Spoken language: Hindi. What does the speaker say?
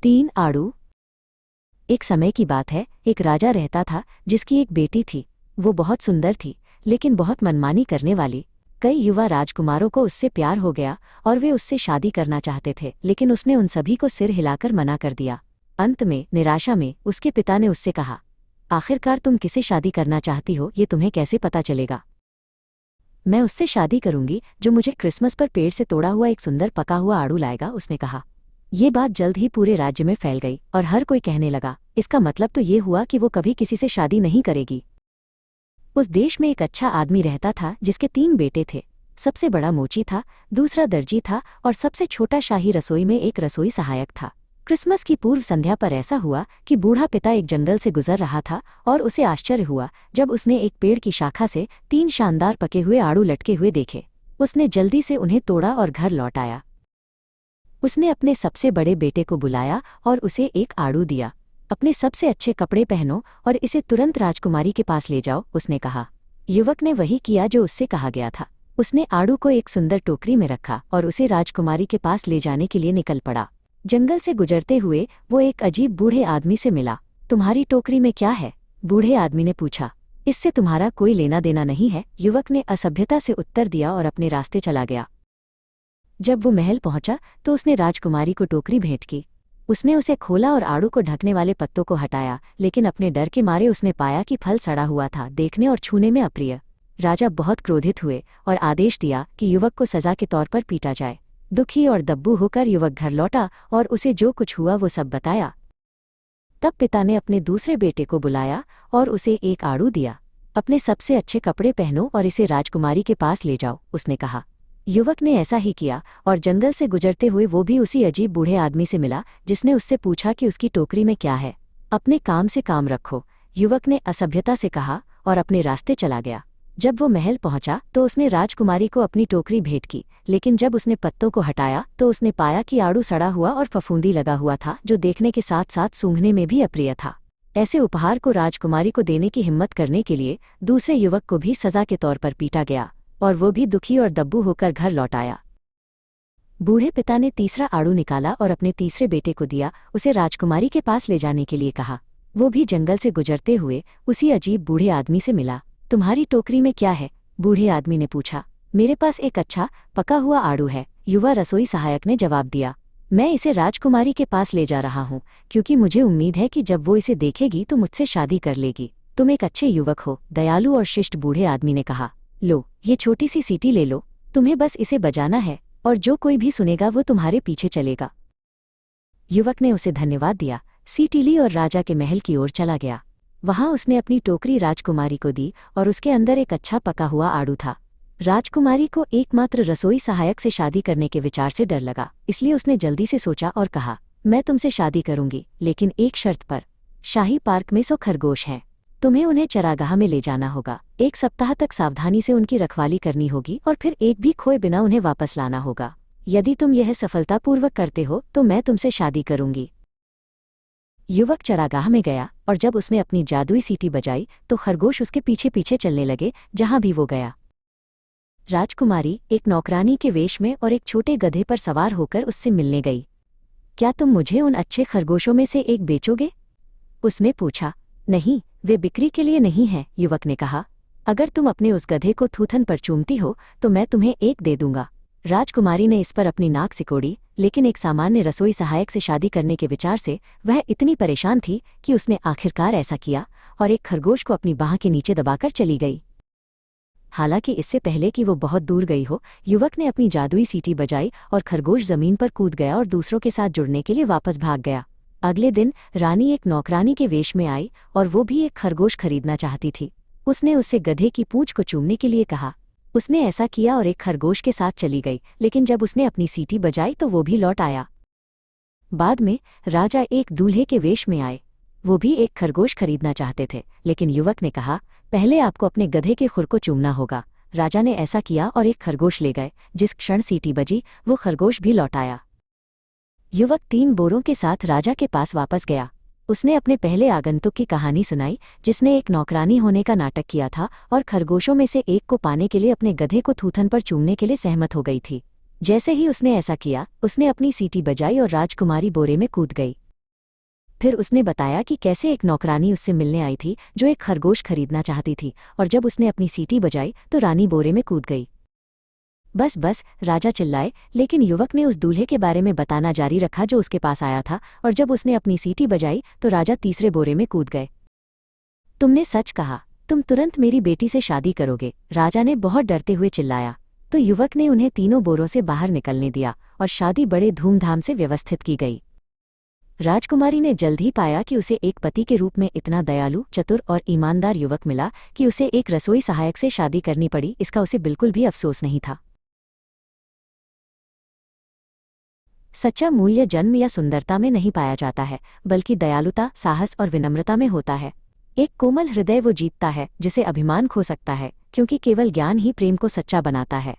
तीन आड़ू। एक समय की बात है, एक राजा रहता था जिसकी एक बेटी थी। वो बहुत सुंदर थी, लेकिन बहुत मनमानी करने वाली। कई युवा राजकुमारों को उससे प्यार हो गया और वे उससे शादी करना चाहते थे, लेकिन उसने उन सभी को सिर हिलाकर मना कर दिया। अंत में निराशा में उसके पिता ने उससे कहा, आखिरकार तुम किसे शादी करना चाहती हो ये तुम्हें कैसे पता चलेगा? मैं उससे शादी करूंगी जो मुझे क्रिसमस पर पेड़ से तोड़ा हुआ एक सुंदर पका हुआ आड़ू लाएगा, उसने कहा। ये बात जल्द ही पूरे राज्य में फैल गई और हर कोई कहने लगा, इसका मतलब तो ये हुआ कि वो कभी किसी से शादी नहीं करेगी। उस देश में एक अच्छा आदमी रहता था जिसके 3 बेटे थे। सबसे बड़ा मोची था, दूसरा दर्जी था और सबसे छोटा शाही रसोई में एक रसोई सहायक था। क्रिसमस की पूर्व संध्या पर ऐसा हुआ कि बूढ़ा पिता एक जंगल से गुजर रहा था और उसे आश्चर्य हुआ जब उसने एक पेड़ की शाखा से 3 शानदार पके हुए आड़ू लटके हुए देखे। उसने जल्दी से उन्हें तोड़ा और घर लौट आया। उसने अपने सबसे बड़े बेटे को बुलाया और उसे एक आड़ू दिया। अपने सबसे अच्छे कपड़े पहनो और इसे तुरंत राजकुमारी के पास ले जाओ, उसने कहा। युवक ने वही किया जो उससे कहा गया था। उसने आड़ू को एक सुंदर टोकरी में रखा और उसे राजकुमारी के पास ले जाने के लिए निकल पड़ा। जंगल से गुजरते हुए वो एक अजीब बूढ़े आदमी से मिला। तुम्हारी टोकरी में क्या है? बूढ़े आदमी ने पूछा। इससे तुम्हारा कोई लेना देना नहीं है, युवक ने असभ्यता से उत्तर दिया और अपने रास्ते चला गया। जब वो महल पहुंचा तो उसने राजकुमारी को टोकरी भेंट की। उसने उसे खोला और आड़ू को ढकने वाले पत्तों को हटाया, लेकिन अपने डर के मारे उसने पाया कि फल सड़ा हुआ था, देखने और छूने में अप्रिय। राजा बहुत क्रोधित हुए और आदेश दिया कि युवक को सजा के तौर पर पीटा जाए। दुखी और दब्बू होकर युवक घर लौटा और उसे जो कुछ हुआ वो सब बताया। तब पिता ने अपने दूसरे बेटे को बुलाया और उसे एक आड़ू दिया। अपने सबसे अच्छे कपड़े पहनो और इसे राजकुमारी के पास ले जाओ, उसने कहा। युवक ने ऐसा ही किया और जंगल से गुजरते हुए वो भी उसी अजीब बूढ़े आदमी से मिला जिसने उससे पूछा कि उसकी टोकरी में क्या है। अपने काम से काम रखो, युवक ने असभ्यता से कहा और अपने रास्ते चला गया। जब वो महल पहुंचा तो उसने राजकुमारी को अपनी टोकरी भेंट की, लेकिन जब उसने पत्तों को हटाया तो उसने पाया कि आड़ू सड़ा हुआ और फफूंदी लगा हुआ था, जो देखने के साथ साथ सूंघने में भी अप्रिय था। ऐसे उपहार को राजकुमारी को देने की हिम्मत करने के लिए दूसरे युवक को भी सजा के तौर पर पीटा गया और वो भी दुखी और दब्बू होकर घर लौट आया। बूढ़े पिता ने तीसरा आड़ू निकाला और अपने तीसरे बेटे को दिया, उसे राजकुमारी के पास ले जाने के लिए कहा। वो भी जंगल से गुजरते हुए उसी अजीब बूढ़े आदमी से मिला। तुम्हारी टोकरी में क्या है? बूढ़े आदमी ने पूछा। मेरे पास एक अच्छा पका हुआ आड़ू है, युवा रसोई सहायक ने जवाब दिया। मैं इसे राजकुमारी के पास ले जा रहा हूँ क्योंकि मुझे उम्मीद है कि जब वो इसे देखेगी तो मुझसे शादी कर लेगी। तुम एक अच्छे युवक हो, दयालु और शिष्ट, बूढ़े आदमी ने कहा। लो, ये छोटी सी सीटी ले लो, तुम्हें बस इसे बजाना है और जो कोई भी सुनेगा वो तुम्हारे पीछे चलेगा। युवक ने उसे धन्यवाद दिया, सीटी ली और राजा के महल की ओर चला गया। वहां उसने अपनी टोकरी राजकुमारी को दी और उसके अंदर एक अच्छा पका हुआ आड़ू था। राजकुमारी को एकमात्र रसोई सहायक से शादी करने के विचार से डर लगा, इसलिए उसने जल्दी से सोचा और कहा, मैं तुमसे शादी करूंगी, लेकिन एक शर्त पर। शाही पार्क में 100 खरगोश हैं, तुम्हें उन्हें चरागाह में ले जाना होगा। 1 सप्ताह तक सावधानी से उनकी रखवाली करनी होगी और फिर एक भी खोए बिना उन्हें वापस लाना होगा। यदि तुम यह सफलतापूर्वक करते हो तो मैं तुमसे शादी करूंगी। युवक चरागाह में गया और जब उसने अपनी जादुई सीटी बजाई तो खरगोश उसके पीछे पीछे चलने लगे जहां भी वो गया। राजकुमारी एक नौकरानी के वेश में और एक छोटे गधे पर सवार होकर उससे मिलने गई। क्या तुम मुझे उन अच्छे खरगोशों में से एक बेचोगे? उसने पूछा। नहीं, वे बिक्री के लिए नहीं हैं, युवक ने कहा। अगर तुम अपने उस गधे को थूथन पर चूमती हो तो मैं तुम्हें एक दे दूंगा। राजकुमारी ने इस पर अपनी नाक सिकोड़ी, लेकिन एक सामान्य रसोई सहायक से शादी करने के विचार से वह इतनी परेशान थी कि उसने आखिरकार ऐसा किया और एक खरगोश को अपनी बाह के नीचे दबाकर चली गई। हालांकि इससे पहले कि वो बहुत दूर गई हो, युवक ने अपनी जादुई सीटी बजाई और खरगोश जमीन पर कूद गया और दूसरों के साथ जुड़ने के लिए वापस भाग गया। अगले दिन रानी एक नौकरानी के वेश में आई और वो भी एक खरगोश खरीदना चाहती थी। उसने उससे गधे की पूंछ को चूमने के लिए कहा। उसने ऐसा किया और एक खरगोश के साथ चली गई, लेकिन जब उसने अपनी सीटी बजाई तो वो भी लौट आया। बाद में राजा एक दूल्हे के वेश में आए। वो भी एक खरगोश खरीदना चाहते थे, लेकिन युवक ने कहा, पहले आपको अपने गधे के खुर को चूमना होगा। राजा ने ऐसा किया और एक खरगोश ले गए। जिस क्षण सीटी बजी वो खरगोश भी लौट आया। युवक 3 बोरों के साथ राजा के पास वापस गया। उसने अपने पहले आगंतुक की कहानी सुनाई, जिसने एक नौकरानी होने का नाटक किया था और खरगोशों में से एक को पाने के लिए अपने गधे को थूथन पर चूमने के लिए सहमत हो गई थी। जैसे ही उसने ऐसा किया, उसने अपनी सीटी बजाई और राजकुमारी बोरे में कूद गई। फिर उसने बताया कि कैसे एक नौकरानी उससे मिलने आई थी जो एक खरगोश खरीदना चाहती थी, और जब उसने अपनी सीटी बजाई तो रानी बोरे में कूद गई। बस बस, राजा चिल्लाए, लेकिन युवक ने उस दूल्हे के बारे में बताना जारी रखा जो उसके पास आया था, और जब उसने अपनी सीटी बजाई तो राजा तीसरे बोरे में कूद गए। तुमने सच कहा, तुम तुरंत मेरी बेटी से शादी करोगे, राजा ने बहुत डरते हुए चिल्लाया। तो युवक ने उन्हें तीनों बोरों से बाहर निकलने दिया और शादी बड़े धूमधाम से व्यवस्थित की गई। राजकुमारी ने जल्द ही पाया कि उसे एक पति के रूप में इतना दयालु, चतुर और ईमानदार युवक मिला कि उसे एक रसोई सहायक से शादी करनी पड़ी। इसका उसे बिल्कुल भी अफसोस नहीं था। सच्चा मूल्य जन्म या सुंदरता में नहीं पाया जाता है, बल्कि दयालुता, साहस और विनम्रता में होता है। एक कोमल हृदय वो जीतता है जिसे अभिमान खो सकता है, क्योंकि केवल ज्ञान ही प्रेम को सच्चा बनाता है।